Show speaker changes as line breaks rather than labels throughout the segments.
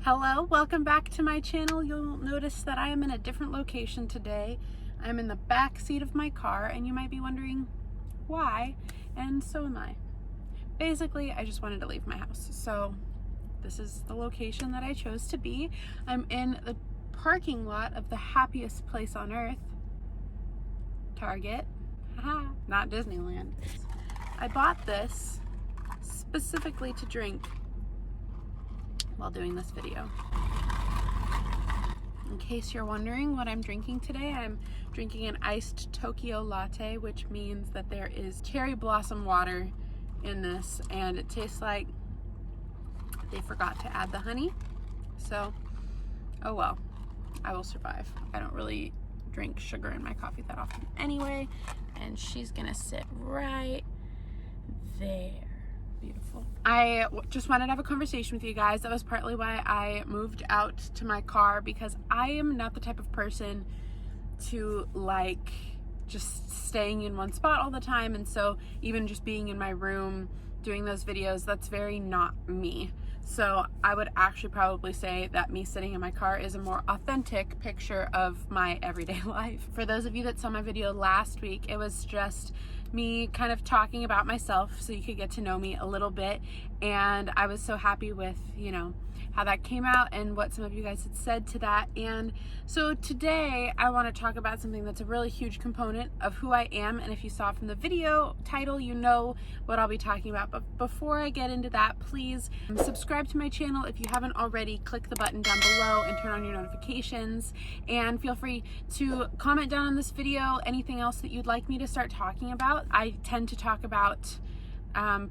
Hello, welcome back to my channel. You'll notice that I am in a different location today. I'm in the back seat of my car, and you might be wondering why, and so am I. Basically, I just wanted to leave my house, so this is the location that I chose to be. I'm in the parking lot of the happiest place on earth, Target. Haha, not Disneyland. I bought this specifically to drink while doing this video. In case you're wondering what I'm drinking today, I'm drinking an iced Tokyo latte, which means that there is cherry blossom water in this, and it tastes like they forgot to add the honey. So, oh well, I will survive. I don't really drink sugar in my coffee that often anyway, and she's gonna sit right there. Beautiful. I just wanted to have a conversation with you guys. That was partly why I moved out to my car, because I am not the type of person to like just staying in one spot all the time, and so even just being in my room doing those videos, that's very not me. So I would actually probably say that me sitting in my car is a more authentic picture of my everyday life. For those of you that saw my video last week, it was just me kind of talking about myself so you could get to know me a little bit, and I was so happy with, you know, how that came out and what some of you guys had said to that. And so today I want to talk about something that's a really huge component of who I am, and if you saw from the video title, you know what I'll be talking about. But before I get into that, please subscribe to my channel if you haven't already. Click the button down below and turn on your notifications, and feel free to comment down on this video anything else that you'd like me to start talking about. I tend to talk about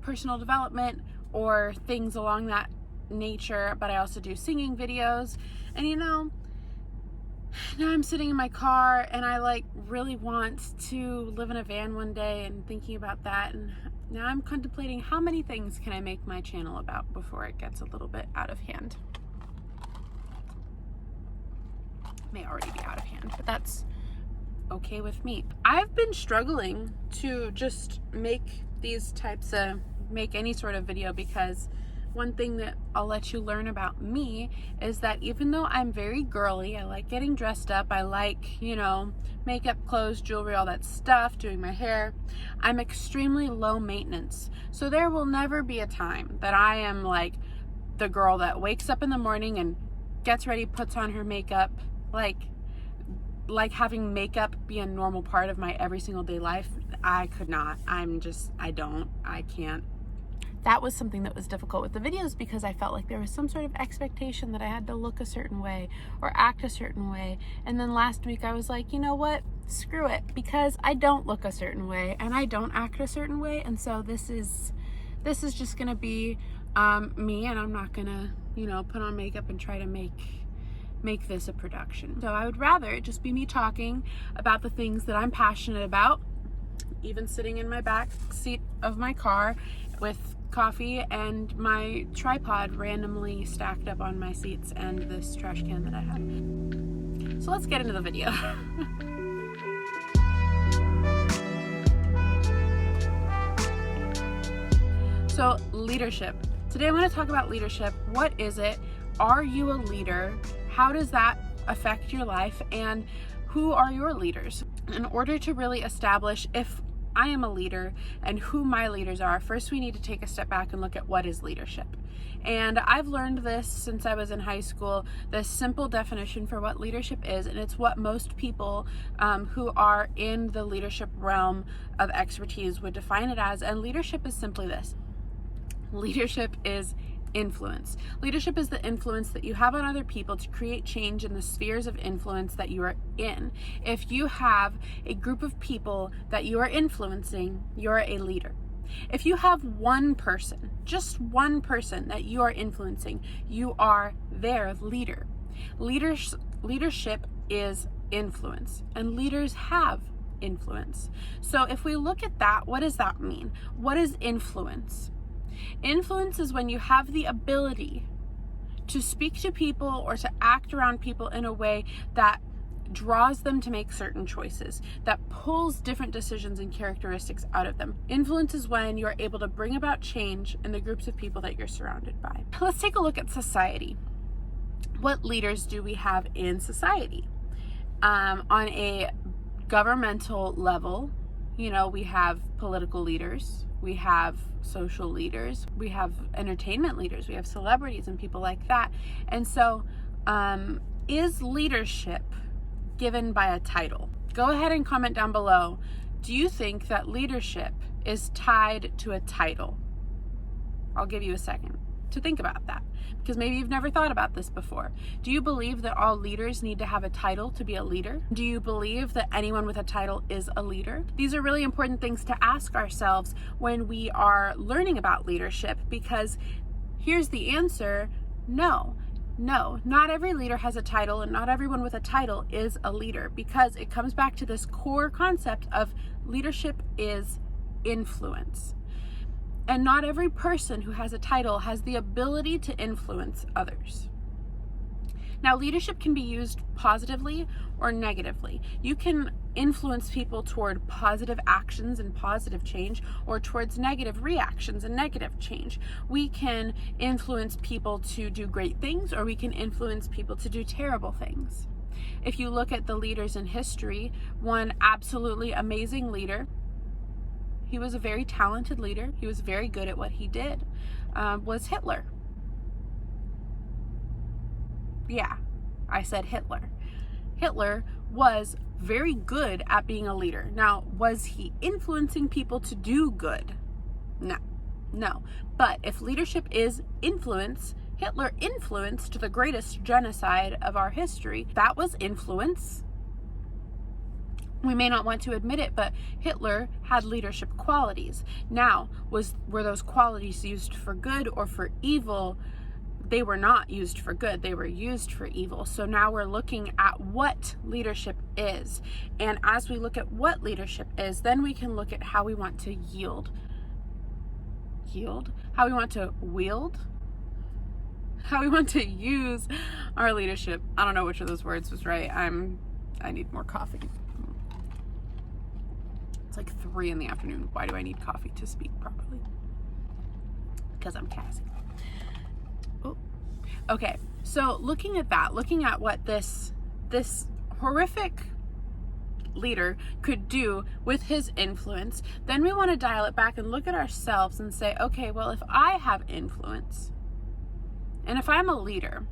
personal development or things along that nature, but I also do singing videos. And you know, now I'm sitting in my car and I like really want to live in a van one day, and thinking about that, and now I'm contemplating how many things can I make my channel about before it gets a little bit out of hand. It may already be out of hand, but that's okay with me. I've been struggling to just make any sort of video, because one thing that I'll let you learn about me is that even though I'm very girly, I like getting dressed up, I like, you know, makeup, clothes, jewelry, all that stuff, doing my hair, I'm extremely low maintenance. So there will never be a time that I am like the girl that wakes up in the morning and gets ready, puts on her makeup, like having makeup be a normal part of my every single day life. I could not. I can't. That was something that was difficult with the videos, because I felt like there was some sort of expectation that I had to look a certain way or act a certain way. And then last week I was like, you know what? Screw it, because I don't look a certain way and I don't act a certain way. And so this is just gonna be me, and I'm not gonna, you know, put on makeup and try to make this a production. So I would rather it just be me talking about the things that I'm passionate about, even sitting in my back seat of my car with coffee and my tripod randomly stacked up on my seats and this trash can that I have. So let's get into the video. So leadership. Today I want to talk about leadership. What is it? Are you a leader? How does that affect your life? And who are your leaders? In order to really establish if I am a leader and who my leaders are, first we need to take a step back and look at what is leadership. And I've learned this since I was in high school, this simple definition for what leadership is, and it's what most people who are in the leadership realm of expertise would define it as. And leadership is simply this. Leadership is influence. Leadership is the influence that you have on other people to create change in the spheres of influence that you are in. If you have a group of people that you are influencing, you're a leader. If you have one person, just one person that you are influencing, you are their leader. Leadership is influence, and leaders have influence. So if we look at that, what does that mean? What is influence? Influence is when you have the ability to speak to people or to act around people in a way that draws them to make certain choices, that pulls different decisions and characteristics out of them. Influence is when you're able to bring about change in the groups of people that you're surrounded by. Let's take a look at society. what leaders do we have in society? On a governmental level, you know, we have political leaders, we have social leaders, we have entertainment leaders, we have celebrities and people like that. And so, is leadership given by a title? Go ahead and comment down below. Do you think that leadership is tied to a title? I'll give you a second to think about that, because maybe you've never thought about this before. Do you believe that all leaders need to have a title to be a leader? Do you believe that anyone with a title is a leader? These are really important things to ask ourselves when we are learning about leadership, because here's the answer: no. No, not every leader has a title, and not everyone with a title is a leader, because it comes back to this core concept of leadership is influence. And not every person who has a title has the ability to influence others. Now, leadership can be used positively or negatively. You can influence people toward positive actions and positive change, or towards negative reactions and negative change. We can influence people to do great things, or we can influence people to do terrible things. If you look at the leaders in history, one absolutely amazing leader, he was a very talented leader, he was very good at what he did, was Hitler. Yeah, I said Hitler. Hitler was very good at being a leader. Now, was he influencing people to do good? No. But if leadership is influence, Hitler influenced the greatest genocide of our history. That was influence. We may not want to admit it, but Hitler had leadership qualities. Now, were those qualities used for good or for evil? They were not used for good, they were used for evil. So now we're looking at what leadership is. And as we look at what leadership is, then we can look at how we want to yield. How we want to wield? How we want to use our leadership. I don't know which of those words was right. I need more coffee. It's like 3 in the afternoon. Why do I need coffee to speak properly? Because I'm Cassie. Okay, so looking at that, looking at what this horrific leader could do with his influence, then we want to dial it back and look at ourselves and say, okay, well, if I have influence, and if I'm a leader,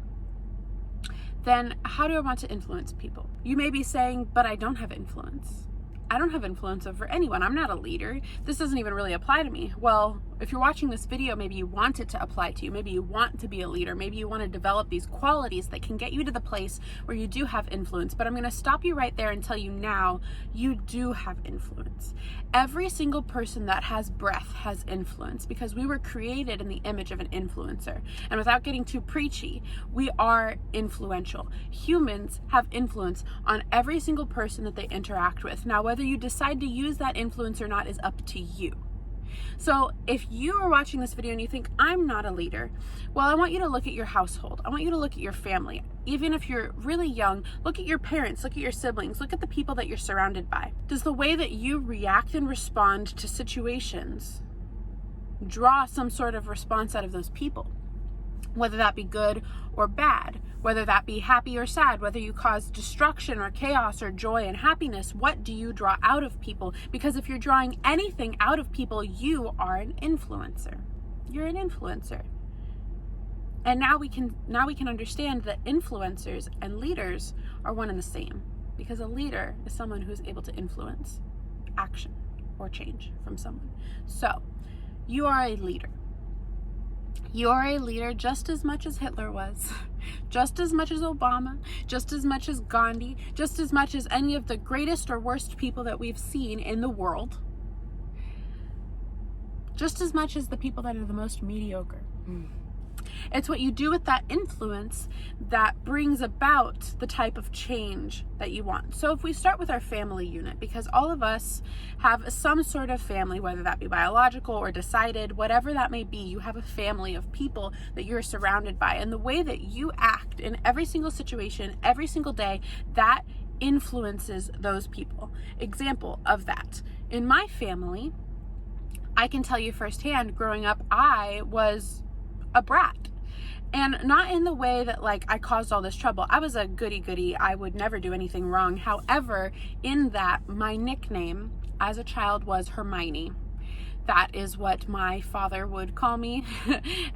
then how do I want to influence people? You may be saying, but I don't have influence. I don't have influence over anyone. I'm not a leader. This doesn't even really apply to me. Well, if you're watching this video, maybe you want it to apply to you. Maybe you want to be a leader. Maybe you want to develop these qualities that can get you to the place where you do have influence. But I'm going to stop you right there and tell you now, you do have influence. Every single person that has breath has influence, because we were created in the image of an influencer. And without getting too preachy, we are influential. Humans have influence on every single person that they interact with. Now, whether you decide to use that influence or not is up to you. So if you are watching this video and you think, I'm not a leader, well, I want you to look at your household. I want you to look at your family. Even if you're really young, look at your parents, look at your siblings, look at the people that you're surrounded by. Does the way that you react and respond to situations draw some sort of response out of those people? Whether that be good or bad, whether that be happy or sad, whether you cause destruction or chaos or joy and happiness, what do you draw out of people? Because if you're drawing anything out of people, you are an influencer. You're an influencer. And now we can understand that influencers and leaders are one and the same, because a leader is someone who's able to influence action or change from someone. So you are a leader. You are a leader just as much as Hitler was, just as much as Obama, just as much as Gandhi, just as much as any of the greatest or worst people that we've seen in the world, just as much as the people that are the most mediocre. It's what you do with that influence that brings about the type of change that you want. So if we start with our family unit, because all of us have some sort of family, whether that be biological or decided, whatever that may be, you have a family of people that you're surrounded by. And the way that you act in every single situation, every single day, that influences those people. Example of that. In my family, I can tell you firsthand, growing up, I was a brat. And not in the way that like I caused all this trouble. I was a goody goody. I would never do anything wrong. However, in that, my nickname as a child was Hermione. That is what my father would call me,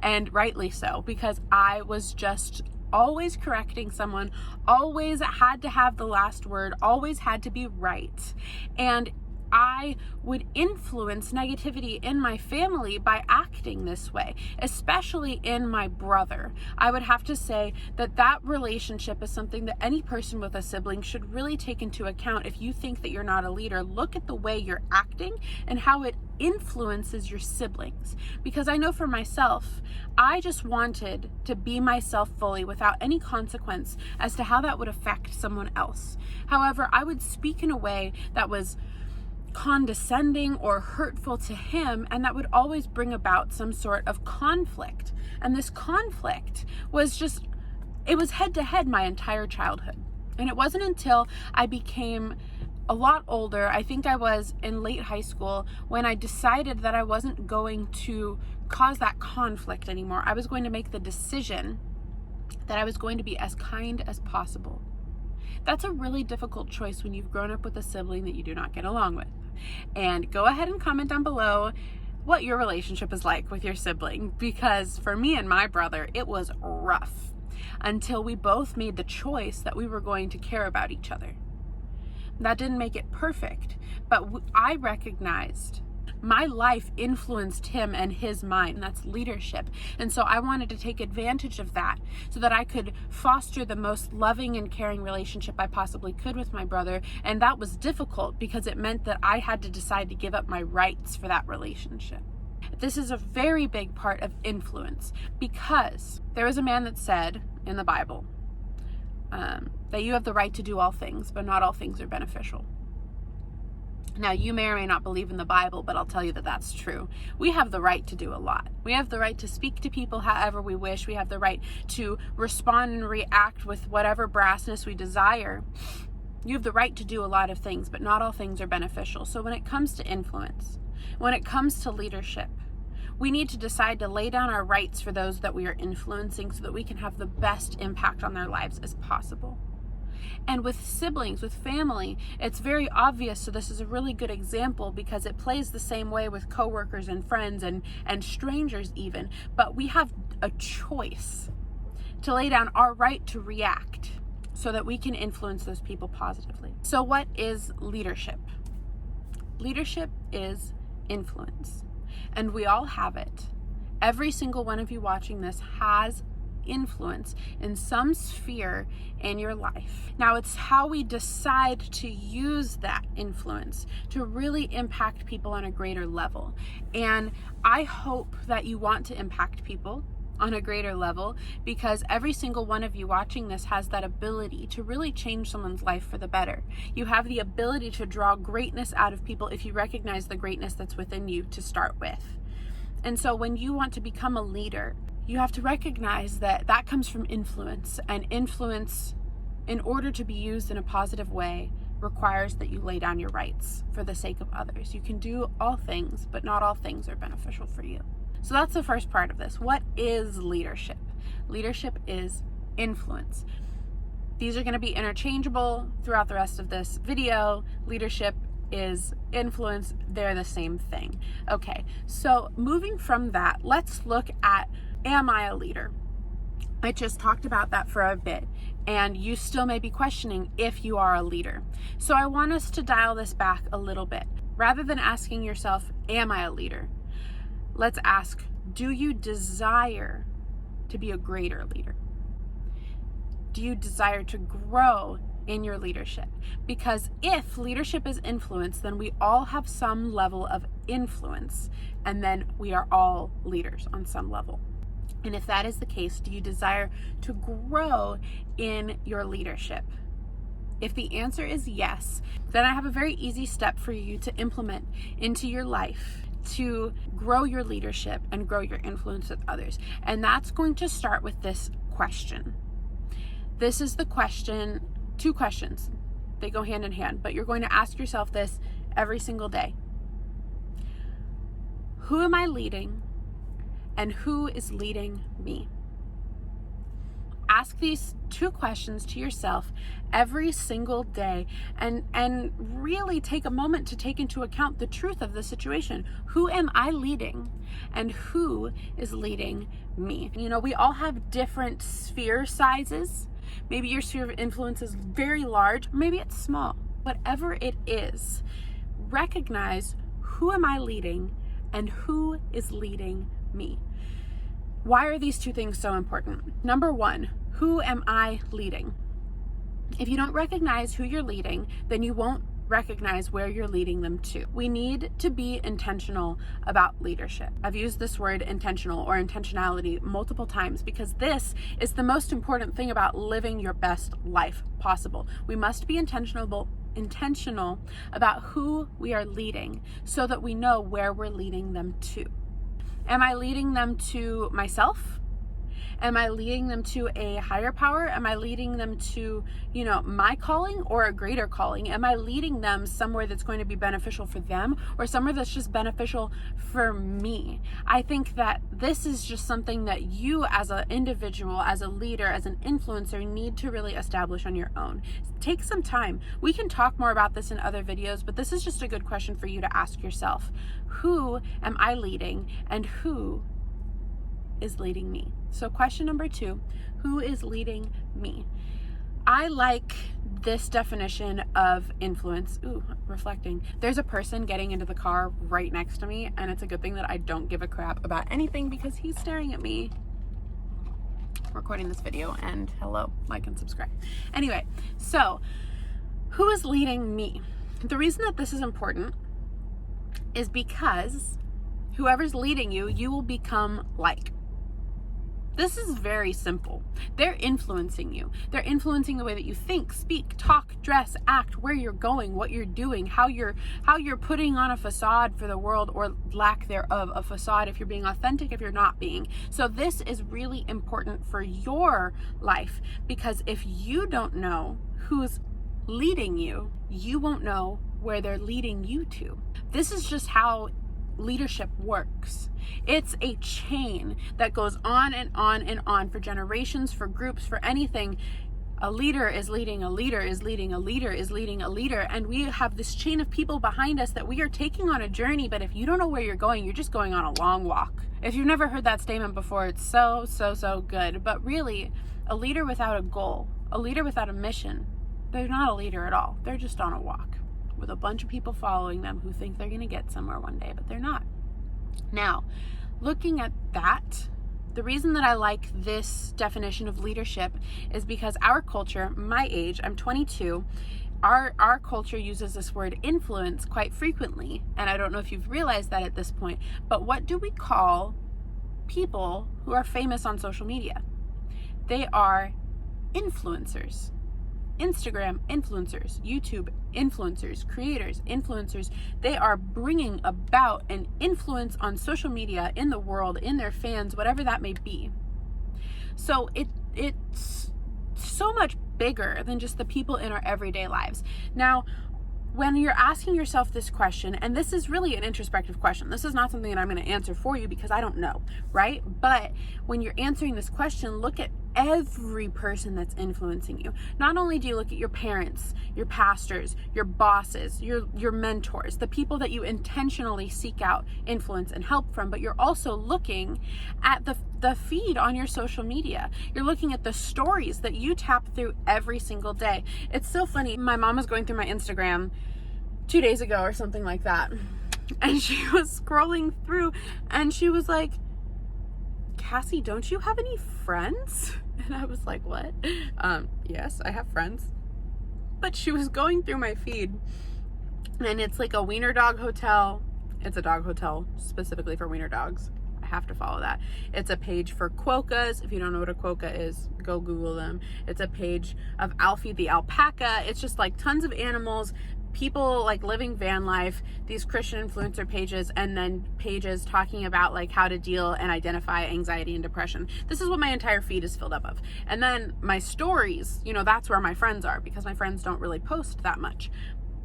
and rightly so, because I was just always correcting someone, always had to have the last word, always had to be right. And I would influence negativity in my family by acting this way, especially in my brother. I would have to say that that relationship is something that any person with a sibling should really take into account. If you think that you're not a leader, look at the way you're acting and how it influences your siblings. Because I know for myself, I just wanted to be myself fully without any consequence as to how that would affect someone else. However, I would speak in a way that was condescending or hurtful to him, and that would always bring about some sort of conflict. And this conflict was just, it was head to head my entire childhood. And it wasn't until I became a lot older, I think I was in late high school, when I decided that I wasn't going to cause that conflict anymore. I was going to make the decision that I was going to be as kind as possible. That's a really difficult choice when you've grown up with a sibling that you do not get along with. And go ahead and comment down below what your relationship is like with your sibling, because for me and my brother, it was rough until we both made the choice that we were going to care about each other. That didn't make it perfect, but I recognized my life influenced him and his mind, and that's leadership. And so I wanted to take advantage of that so that I could foster the most loving and caring relationship I possibly could with my brother. And that was difficult because it meant that I had to decide to give up my rights for that relationship. This is a very big part of influence, because there was a man that said in the Bible that you have the right to do all things, but not all things are beneficial. Now, you may or may not believe in the Bible, but I'll tell you that that's true. We have the right to do a lot. We have the right to speak to people however we wish. We have the right to respond and react with whatever brassness we desire. You have the right to do a lot of things, but not all things are beneficial. So when it comes to influence, when it comes to leadership, we need to decide to lay down our rights for those that we are influencing so that we can have the best impact on their lives as possible. And with siblings, with family, it's very obvious. So this is a really good example because it plays the same way with coworkers and friends and strangers even. But we have a choice to lay down our right to react so that we can influence those people positively. So what is leadership? Leadership is influence. And we all have it. Every single one of you watching this has influence in some sphere in your life. Now, it's how we decide to use that influence to really impact people on a greater level. And I hope that you want to impact people on a greater level, because every single one of you watching this has that ability to really change someone's life for the better. You have the ability to draw greatness out of people if you recognize the greatness that's within you to start with. And so when you want to become a leader, you have to recognize that that comes from influence, and influence, in order to be used in a positive way, requires that you lay down your rights for the sake of others. You can do all things, but not all things are beneficial for you. So that's the first part of this. What is leadership? Leadership is influence. These are going to be interchangeable throughout the rest of this video. Leadership is influence. They're the same thing. Okay, so moving from that, let's look at, am I a leader? I just talked about that for a bit, and you still may be questioning if you are a leader. So I want us to dial this back a little bit. Rather than asking yourself, am I a leader? Let's ask, do you desire to be a greater leader? Do you desire to grow in your leadership? Because if leadership is influence, then we all have some level of influence, and then we are all leaders on some level. And if that is the case, do you desire to grow in your leadership? If the answer is yes, then I have a very easy step for you to implement into your life to grow your leadership and grow your influence with others. And that's going to start with this question. This is the question, two questions. They go hand in hand, but you're going to ask yourself this every single day. Who am I leading, and who is leading me? ask these 2 questions to yourself every single day and really take a moment to take into account the truth of the situation. Who am I leading and who is leading me? You know, we all have different sphere sizes. Maybe your sphere of influence is very large, maybe it's small. Whatever it is, recognize who am I leading and who is leading me. Why are these 2 things so important? Number 1, who am I leading? If you don't recognize who you're leading, then you won't recognize where you're leading them to. We need to be intentional about leadership. I've used this word intentional or intentionality multiple times because this is the most important thing about living your best life possible. We must be intentional about who we are leading so that we know where we're leading them to. Am I leading them to myself? Am I leading them to a higher power? Am I leading them to, my calling or a greater calling? Am I leading them somewhere that's going to be beneficial for them or somewhere that's just beneficial for me? I think that this is just something that you as an individual, as a leader, as an influencer need to really establish on your own. Take some time. We can talk more about this in other videos, but this is just a good question for you to ask yourself. Who am I leading and who is leading me? So question number 2, who is leading me? I like this definition of influence. Ooh, reflecting. There's a person getting into the car right next to me, and it's a good thing that I don't give a crap about anything because he's staring at me recording this video. And hello, like and subscribe. Anyway, so who is leading me? The reason that this is important is because whoever's leading you, you will become like. This is very simple. They're influencing you. They're influencing the way that you think, speak, talk, dress, act, where you're going, what you're doing, how you're putting on a facade for the world or lack thereof, a facade if you're being authentic, if you're not being. So this is really important for your life because if you don't know who's leading you, you won't know where they're leading you to. This is just how leadership works. It's a chain that goes on and on and on for generations, for groups, for anything. A leader is leading, a leader is leading, a leader is leading a leader, and we have this chain of people behind us that we are taking on a journey, but if you don't know where you're going, you're just going on a long walk. If you've never heard that statement before, it's so good. But really, a leader without a goal, a leader without a mission, they're not a leader at all. They're just on a walk with a bunch of people following them who think they're going to get somewhere one day, but they're not. Now, looking at that, the reason that I like this definition of leadership is because our culture, my age, I'm 22, our culture uses this word influence quite frequently, and I don't know if you've realized that at this point, but what do we call people who are famous on social media? They are influencers. Instagram influencers, YouTube influencers, creators, influencers. They are bringing about an influence on social media, in the world, in their fans, whatever that may be. So it's so much bigger than just the people in our everyday lives. Now, when you're asking yourself this question, and this is really an introspective question, this is not something that I'm going to answer for you because I don't know, right? But when you're answering this question, look at every person that's influencing you. Not only do you look at your parents, your pastors, your bosses, your mentors, the people that you intentionally seek out influence and help from, but you're also looking at the feed on your social media. You're looking at the stories that you tap through every single day. It's so funny. My mom was going through my Instagram 2 days ago or something like that, and she was scrolling through and she was like, Cassie, don't you have any friends? And I was like, what? Yes, I have friends. But she was going through my feed, and it's like a wiener dog hotel. It's a dog hotel specifically for wiener dogs. I have to follow that. It's a page for quokkas. If you don't know what a quokka is, go Google them. It's a page of Alfie the alpaca. It's just like tons of animals, people like living van life, these Christian influencer pages, and then pages talking about like how to deal and identify anxiety and depression. This is what my entire feed is filled up of. And then my stories, that's where my friends are because my friends don't really post that much.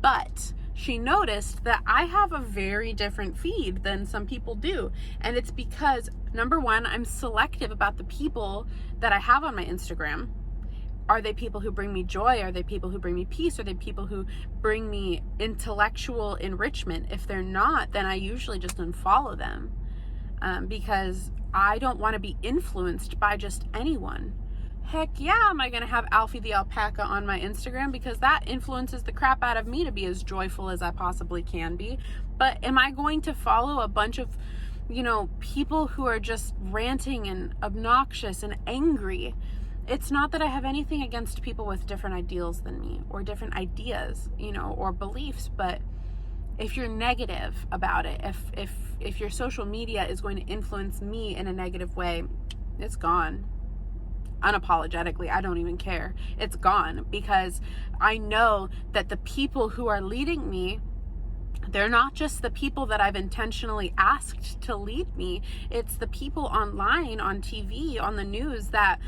But she noticed that I have a very different feed than some people do. And it's because, number one, I'm selective about the people that I have on my Instagram. Are they people who bring me joy? Are they people who bring me peace? Are they people who bring me intellectual enrichment? If they're not, then I usually just unfollow them, because I don't want to be influenced by just anyone. Heck yeah, am I going to have Alfie the alpaca on my Instagram, because that influences the crap out of me to be as joyful as I possibly can be. But am I going to follow a bunch of, people who are just ranting and obnoxious and angry? It's not that I have anything against people with different ideals than me, or different ideas, or beliefs, but if you're negative about it, if your social media is going to influence me in a negative way, it's gone. Unapologetically, I don't even care. It's gone, because I know that the people who are leading me, they're not just the people that I've intentionally asked to lead me. It's the people online, on TV, on the news that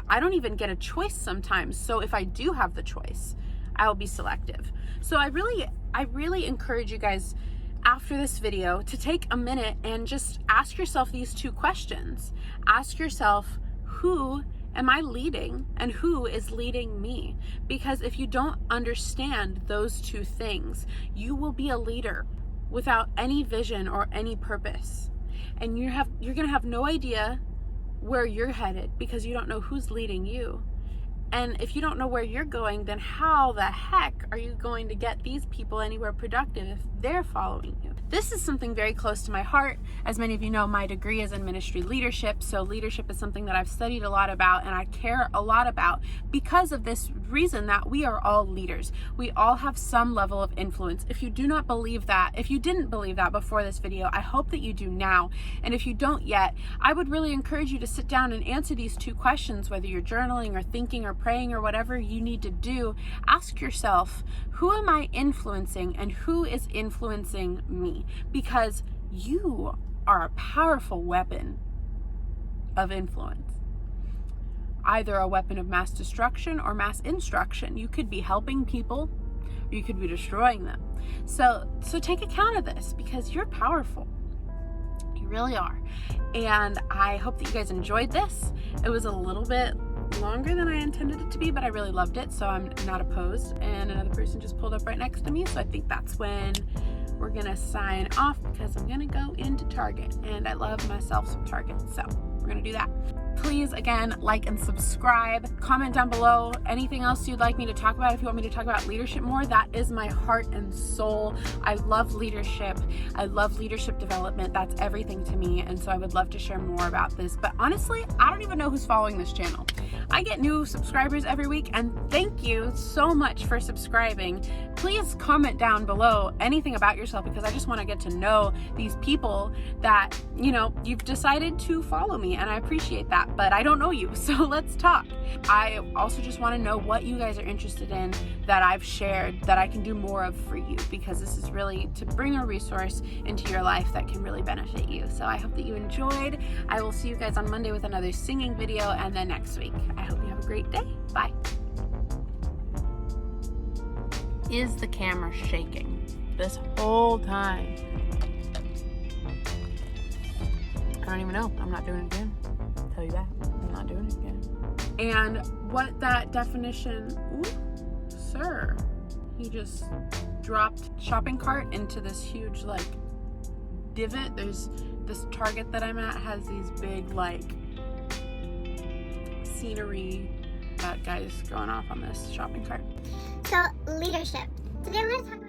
I don't even get a choice sometimes. So if I do have the choice, I'll be selective. So I really encourage you guys, after this video, to take a minute and just ask yourself these two questions. Ask yourself, who am I leading, and who is leading me? Because if you don't understand those two things, you will be a leader without any vision or any purpose. And you're going to have no idea where you're headed, because you don't know who's leading you. And if you don't know where you're going, then how the heck are you going to get these people anywhere productive if they're following you? This is something very close to my heart. As many of you know, my degree is in ministry leadership. So leadership is something that I've studied a lot about and I care a lot about, because of this reason that we are all leaders. We all have some level of influence. If you do not believe that, if you didn't believe that before this video, I hope that you do now. And if you don't yet, I would really encourage you to sit down and answer these two questions, whether you're journaling or thinking or praying or whatever you need to do. Ask yourself, who am I influencing and who is influencing me? Because you are a powerful weapon of influence. Either a weapon of mass destruction or mass instruction. You could be helping people, or you could be destroying them. So take account of this, because you're powerful. You really are. And I hope that you guys enjoyed this. It was a little bit longer than I intended it to be, but I really loved it, so I'm not opposed. And another person just pulled up right next to me, so I think that's when we're gonna sign off, because I'm gonna go into Target, and I love myself some Target, so we're gonna do that. Please, again, like and subscribe. Comment down below anything else you'd like me to talk about. If you want me to talk about leadership more, that is my heart and soul. I love leadership. I love leadership development. That's everything to me, and so I would love to share more about this. But honestly, I don't even know who's following this channel. I get new subscribers every week, and thank you so much for subscribing. Please comment down below anything about yourself, because I just want to get to know these people that, you've decided to follow me, and I appreciate that. But I don't know you, so let's talk. I also just want to know what you guys are interested in that I've shared that I can do more of for you, because this is really to bring a resource into your life that can really benefit you. So I hope that you enjoyed. I will see you guys on Monday with another singing video, and then next week. I hope you have a great day. Bye. Is the camera shaking this whole time? I don't even know. I'm not doing it again. I'll tell you that. I'm not doing it again. And what that definition, ooh, sir, he just dropped shopping cart into this huge divot. There's this Target that I'm at has these big scenery. That guy's going off on this shopping cart.
So leadership. Today I'm going to talk